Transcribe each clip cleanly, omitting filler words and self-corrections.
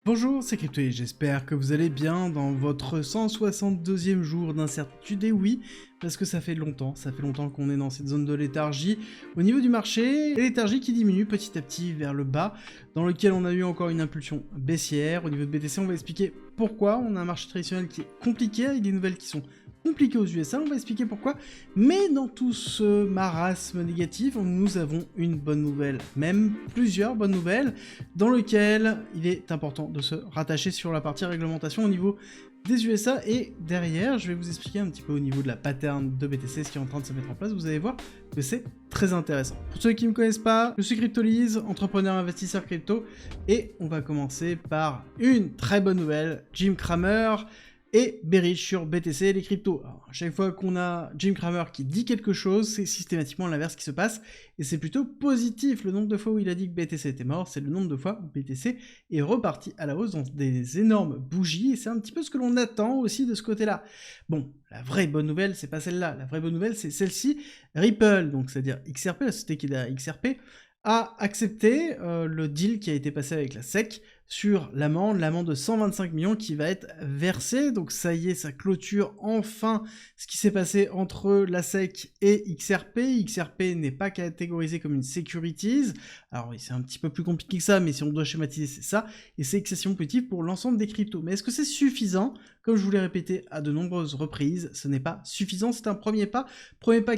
Bonjour, c'est Crypto et j'espère que vous allez bien dans votre 162e jour d'incertitude. Et oui, parce que ça fait longtemps qu'on est dans cette zone de léthargie au niveau du marché, et léthargie qui diminue petit à petit vers le bas, dans lequel on a eu encore une impulsion baissière. Au niveau de BTC, on va expliquer pourquoi on a un marché traditionnel qui est compliqué, avec des nouvelles qui sont compliquées aux USA, on va expliquer pourquoi. Mais dans tout ce marasme négatif, nous avons une bonne nouvelle, même plusieurs bonnes nouvelles, dans lequel il est important de se rattacher sur la partie réglementation au niveau des USA. Et derrière, je vais vous expliquer un petit peu au niveau de la pattern de BTC, ce qui est en train de se mettre en place. Vous allez voir que c'est très intéressant. Pour ceux qui ne me connaissent pas, je suis Cryptolyse, entrepreneur investisseur crypto, et on va commencer par une très bonne nouvelle. Jim Cramer et bearish sur BTC et les cryptos. Alors, à chaque fois qu'on a Jim Cramer qui dit quelque chose, c'est systématiquement l'inverse qui se passe, et c'est plutôt positif. Le nombre de fois où il a dit que BTC était mort, c'est le nombre de fois où BTC est reparti à la hausse dans des énormes bougies, et c'est un petit peu ce que l'on attend aussi de ce côté-là. Bon, la vraie bonne nouvelle, c'est pas celle-là. La vraie bonne nouvelle, c'est celle-ci. Ripple, donc c'est-à-dire XRP, la société qui est derrière XRP, a accepté le deal qui a été passé avec la SEC sur l'amende de 125 millions qui va être versée. Donc ça y est, ça clôture enfin ce qui s'est passé entre la SEC et XRP. XRP n'est pas catégorisé comme une securities. Alors oui, c'est un petit peu plus compliqué que ça, mais si on doit schématiser, c'est ça. Et c'est excession positive pour l'ensemble des cryptos. Mais est-ce que c'est suffisant? Comme je vous l'ai répété à de nombreuses reprises, ce n'est pas suffisant. C'est un premier pas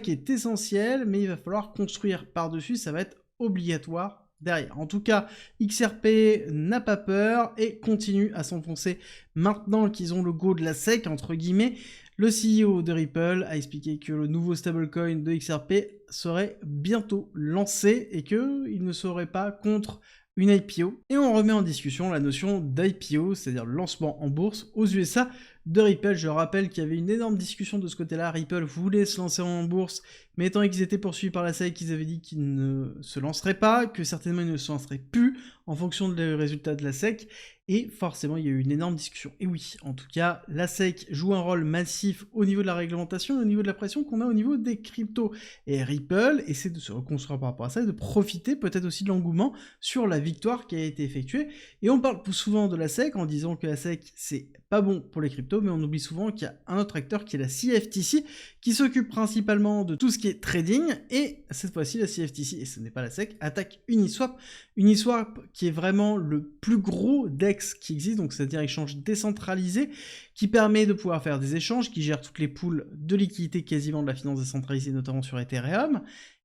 qui est essentiel, mais il va falloir construire par-dessus. Ça va être obligatoire derrière. En tout cas, XRP n'a pas peur et continue à s'enfoncer maintenant qu'ils ont le go de la SEC, entre guillemets. Le CEO de Ripple a expliqué que le nouveau stablecoin de XRP serait bientôt lancé et qu'il ne serait pas contre une IPO. Et on remet en discussion la notion d'IPO, c'est-à-dire le lancement en bourse aux USA de Ripple. Je rappelle qu'il y avait une énorme discussion de ce côté-là. Ripple voulait se lancer en bourse, mais étant qu'ils étaient poursuivis par la SEC, ils avaient dit qu'ils ne se lanceraient pas, que certainement ils ne se lanceraient plus en fonction des résultats de la SEC. Et forcément, il y a eu une énorme discussion. Et oui, en tout cas, la SEC joue un rôle massif au niveau de la réglementation et au niveau de la pression qu'on a au niveau des cryptos. Et Ripple essaie de se reconstruire par rapport à ça et de profiter peut-être aussi de l'engouement sur la victoire qui a été effectuée. Et on parle souvent de la SEC en disant que la SEC, c'est pas bon pour les cryptos, mais on oublie souvent qu'il y a un autre acteur qui est la CFTC, qui s'occupe principalement de tout ce qui est trading. Et cette fois-ci, la CFTC, et ce n'est pas la SEC, attaque Uniswap. Uniswap qui est vraiment le plus gros DEX qui existe, donc c'est-à-dire échange décentralisé, qui permet de pouvoir faire des échanges, qui gère toutes les pools de liquidités quasiment de la finance décentralisée, notamment sur Ethereum,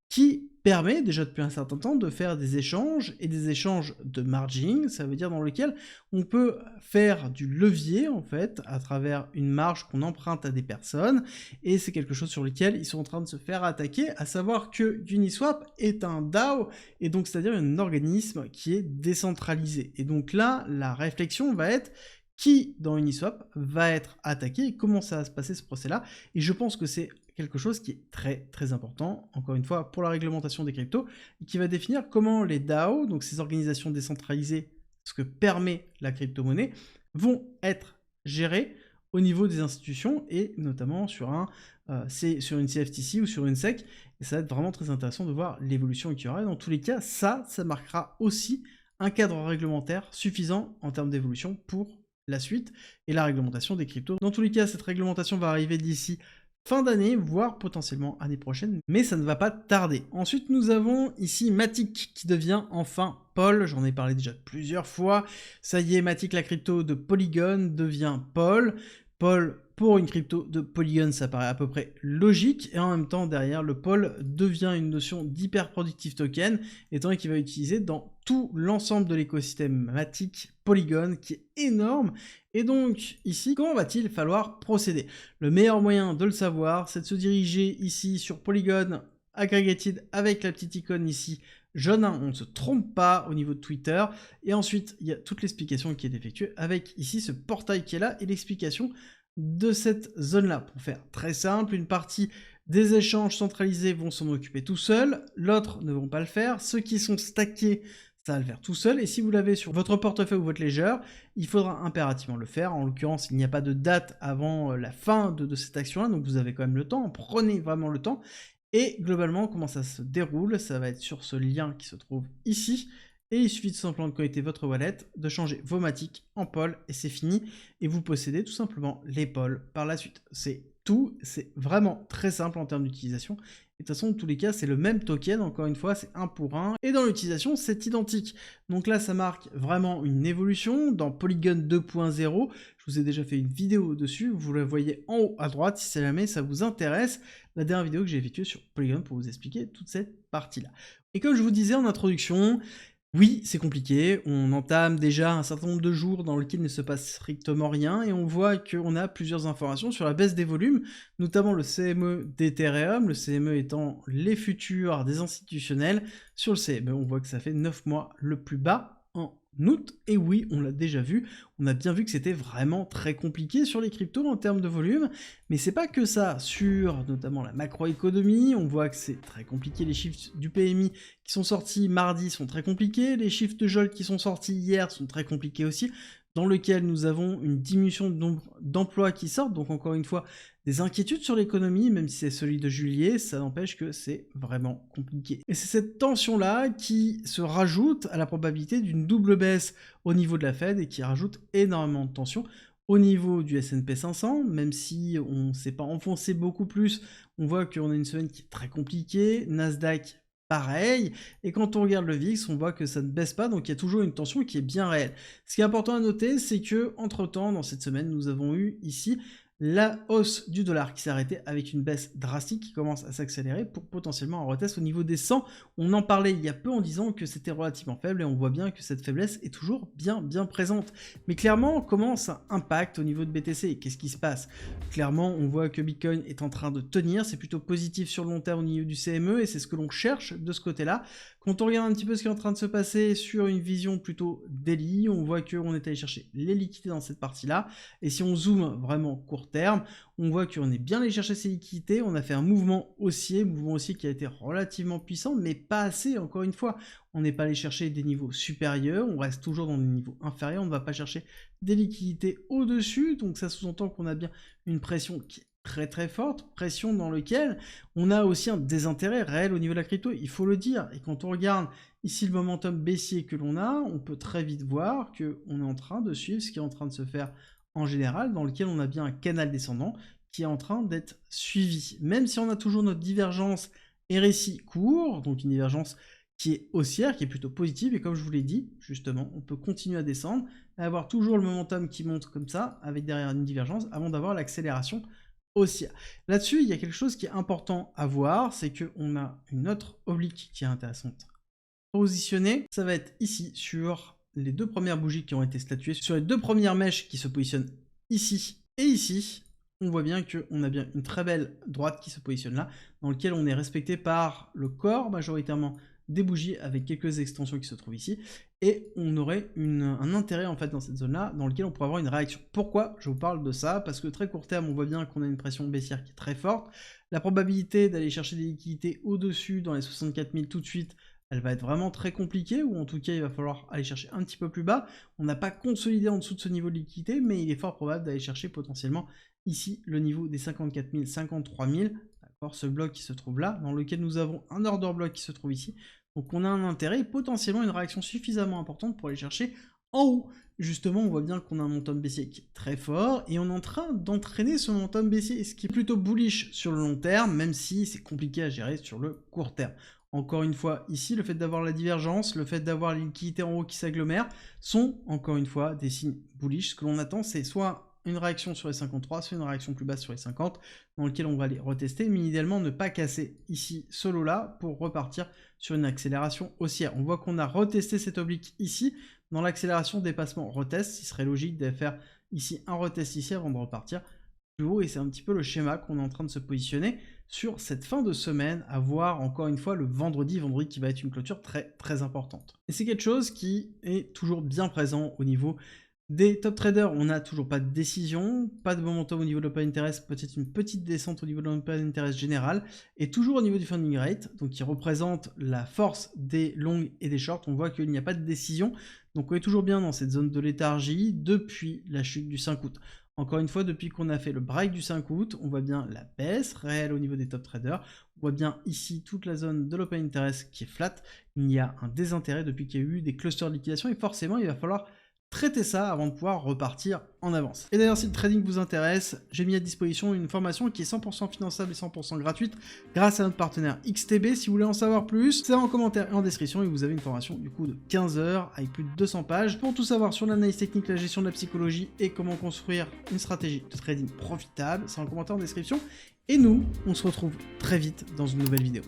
qui permet déjà depuis un certain temps de faire des échanges et des échanges de margin, ça veut dire dans lequel on peut faire du levier en fait à travers une marge qu'on emprunte à des personnes, et c'est quelque chose sur lequel ils sont en train de se faire attaquer, à savoir que Uniswap est un DAO, et donc c'est-à-dire un organisme qui est décentralisé. Et donc là, la réflexion va être qui dans Uniswap va être attaqué et comment ça va se passer ce procès-là, et je pense que c'est quelque chose qui est très très important, encore une fois, pour la réglementation des cryptos, et qui va définir comment les DAO, donc ces organisations décentralisées, ce que permet la crypto-monnaie, vont être gérées au niveau des institutions, et notamment sur sur une CFTC ou sur une SEC, et ça va être vraiment très intéressant de voir l'évolution qu'il y aura. Et dans tous les cas, ça marquera aussi un cadre réglementaire suffisant en termes d'évolution pour la suite et la réglementation des cryptos. Dans tous les cas, cette réglementation va arriver d'ici fin d'année, voire potentiellement année prochaine, mais ça ne va pas tarder. Ensuite, nous avons ici Matic qui devient enfin Paul, j'en ai parlé déjà plusieurs fois. Ça y est, Matic, la crypto de Polygon, devient Paul. Paul, pour une crypto de Polygon, ça paraît à peu près logique, et en même temps, derrière, le Paul devient une notion d'hyper-productive token, étant donné qu'il va utiliser dans tout l'ensemble de l'écosystème Matic Polygon, qui est énorme. Et donc, ici, comment va-t-il falloir procéder? Le meilleur moyen de le savoir, c'est de se diriger ici sur Polygon Aggregated avec la petite icône ici, jaune, on ne se trompe pas au niveau de Twitter. Et ensuite, il y a toute l'explication qui est effectuée avec ici ce portail qui est là et l'explication de cette zone-là. Pour faire très simple, une partie des échanges centralisés vont s'en occuper tout seuls, l'autre ne vont pas le faire. Ceux qui sont stackés, ça va le faire tout seul, et si vous l'avez sur votre portefeuille ou votre ledger, il faudra impérativement le faire. En l'occurrence, il n'y a pas de date avant la fin de cette action-là, donc vous avez quand même le temps, prenez vraiment le temps. Et globalement, comment ça se déroule? Ça va être sur ce lien qui se trouve ici, Et il suffit tout simplement de connecter votre wallet, de changer vos matiques en pôle et c'est fini. Et vous possédez tout simplement les pôles par la suite. C'est tout, c'est vraiment très simple en termes d'utilisation. Et de toute façon, dans tous les cas, c'est le même token, encore une fois, c'est un pour un. Et dans l'utilisation, c'est identique. Donc là, ça marque vraiment une évolution. Dans Polygon 2.0, je vous ai déjà fait une vidéo dessus, vous la voyez en haut à droite si jamais ça vous intéresse. La dernière vidéo que j'ai effectuée sur Polygon pour vous expliquer toute cette partie-là. Et comme je vous disais en introduction, oui, c'est compliqué, on entame déjà un certain nombre de jours dans lesquels il ne se passe strictement rien, et on voit qu'on a plusieurs informations sur la baisse des volumes, notamment le CME d'Ethereum, le CME étant les futurs des institutionnels. Sur le CME, on voit que ça fait 9 mois le plus bas en août, et oui, on l'a déjà vu, on a bien vu que c'était vraiment très compliqué sur les cryptos en termes de volume, mais c'est pas que ça, sur notamment la macroéconomie, on voit que c'est très compliqué, les chiffres du PMI qui sont sortis mardi sont très compliqués, les chiffres de Jolt qui sont sortis hier sont très compliqués aussi, dans lequel nous avons une diminution de nombre d'emplois qui sortent, donc encore une fois, des inquiétudes sur l'économie, même si c'est celui de juillet, ça n'empêche que c'est vraiment compliqué. Et c'est cette tension-là qui se rajoute à la probabilité d'une double baisse au niveau de la Fed et qui rajoute énormément de tension au niveau du S&P 500, même si on ne s'est pas enfoncé beaucoup plus, on voit qu'on a une semaine qui est très compliquée, Nasdaq pareil, et quand on regarde le VIX, on voit que ça ne baisse pas, donc il y a toujours une tension qui est bien réelle. Ce qui est important à noter, c'est que entre-temps, dans cette semaine, nous avons eu ici la hausse du dollar qui s'est arrêtée avec une baisse drastique qui commence à s'accélérer pour potentiellement un retest au niveau des 100. On en parlait il y a peu en disant que c'était relativement faible et on voit bien que cette faiblesse est toujours bien présente. Mais clairement, comment ça impacte au niveau de BTC? Qu'est-ce qui se passe? Clairement, on voit que Bitcoin est en train de tenir, c'est plutôt positif sur le long terme au niveau du CME et c'est ce que l'on cherche de ce côté-là. Quand on regarde un petit peu ce qui est en train de se passer sur une vision plutôt daily, on voit qu'on est allé chercher les liquidités dans cette partie-là. Et si on zoome vraiment court terme, on voit qu'on est bien allé chercher ces liquidités. On a fait un mouvement haussier qui a été relativement puissant, mais pas assez, encore une fois. On n'est pas allé chercher des niveaux supérieurs, on reste toujours dans des niveaux inférieurs, on ne va pas chercher des liquidités au-dessus. Donc ça sous-entend qu'on a bien une pression qui est très forte, pression dans laquelle on a aussi un désintérêt réel au niveau de la crypto, il faut le dire. Et quand on regarde ici le momentum baissier que l'on a, on peut très vite voir qu'on est en train de suivre ce qui est en train de se faire en général, dans lequel on a bien un canal descendant qui est en train d'être suivi. Même si on a toujours notre divergence RSI court, donc une divergence qui est haussière, qui est plutôt positive, et comme je vous l'ai dit, justement, on peut continuer à descendre, et avoir toujours le momentum qui monte comme ça, avec derrière une divergence, avant d'avoir l'accélération haussière. Là-dessus, il y a quelque chose qui est important à voir, c'est qu'on a une autre oblique qui est intéressante positionnée. Ça va être ici, sur les deux premières bougies qui ont été statuées, sur les deux premières mèches qui se positionnent ici et ici. On voit bien qu'on a bien une très belle droite qui se positionne là, dans lequel on est respecté par le corps majoritairement des bougies avec quelques extensions qui se trouvent ici, et on aurait un intérêt en fait dans cette zone-là, dans lequel on pourrait avoir une réaction. Pourquoi je vous parle de ça? Parce que très court terme, on voit bien qu'on a une pression baissière qui est très forte. La probabilité d'aller chercher des liquidités au-dessus dans les 64 000 tout de suite, elle va être vraiment très compliquée, ou en tout cas il va falloir aller chercher un petit peu plus bas. On n'a pas consolidé en dessous de ce niveau de liquidité, mais il est fort probable d'aller chercher potentiellement ici le niveau des 54 000, 53 000, d'accord, ce bloc qui se trouve là, dans lequel nous avons un order block qui se trouve ici. Donc on a un intérêt et potentiellement une réaction suffisamment importante pour aller chercher en haut. Justement, on voit bien qu'on a un momentum baissier qui est très fort et on est en train d'entraîner ce momentum baissier, ce qui est plutôt bullish sur le long terme, même si c'est compliqué à gérer sur le court terme. Encore une fois, ici, le fait d'avoir la divergence, le fait d'avoir les liquidités en haut qui s'agglomèrent, sont encore une fois des signes bullish. Ce que l'on attend, c'est soit une réaction sur les 53, soit une réaction plus basse sur les 50, dans lequel on va aller retester, mais idéalement ne pas casser ici ce lot-là pour repartir sur une accélération haussière. On voit qu'on a retesté cette oblique ici, dans l'accélération dépassement retest, il serait logique de faire ici un retest ici avant de repartir plus haut, et c'est un petit peu le schéma qu'on est en train de se positionner sur cette fin de semaine, à voir encore une fois le vendredi qui va être une clôture très importante. Et c'est quelque chose qui est toujours bien présent au niveau des top traders. On n'a toujours pas de décision, pas de momentum au niveau de l'open interest, peut-être une petite descente au niveau de l'open interest général, et toujours au niveau du funding rate, donc qui représente la force des longs et des shorts. On voit qu'il n'y a pas de décision, donc on est toujours bien dans cette zone de léthargie depuis la chute du 5 août. Encore une fois, depuis qu'on a fait le break du 5 août, on voit bien la baisse réelle au niveau des top traders. On voit bien ici toute la zone de l'open interest qui est flat. Il y a un désintérêt depuis qu'il y a eu des clusters de liquidation et forcément, il va falloir traiter ça avant de pouvoir repartir en avance. Et d'ailleurs, si le trading vous intéresse, j'ai mis à disposition une formation qui est 100% finançable et 100% gratuite grâce à notre partenaire XTB. Si vous voulez en savoir plus, c'est en commentaire et en description et vous avez une formation du coup de 15 heures avec plus de 200 pages pour tout savoir sur l'analyse technique, la gestion de la psychologie et comment construire une stratégie de trading profitable. C'est en commentaire en description. Et nous, on se retrouve très vite dans une nouvelle vidéo.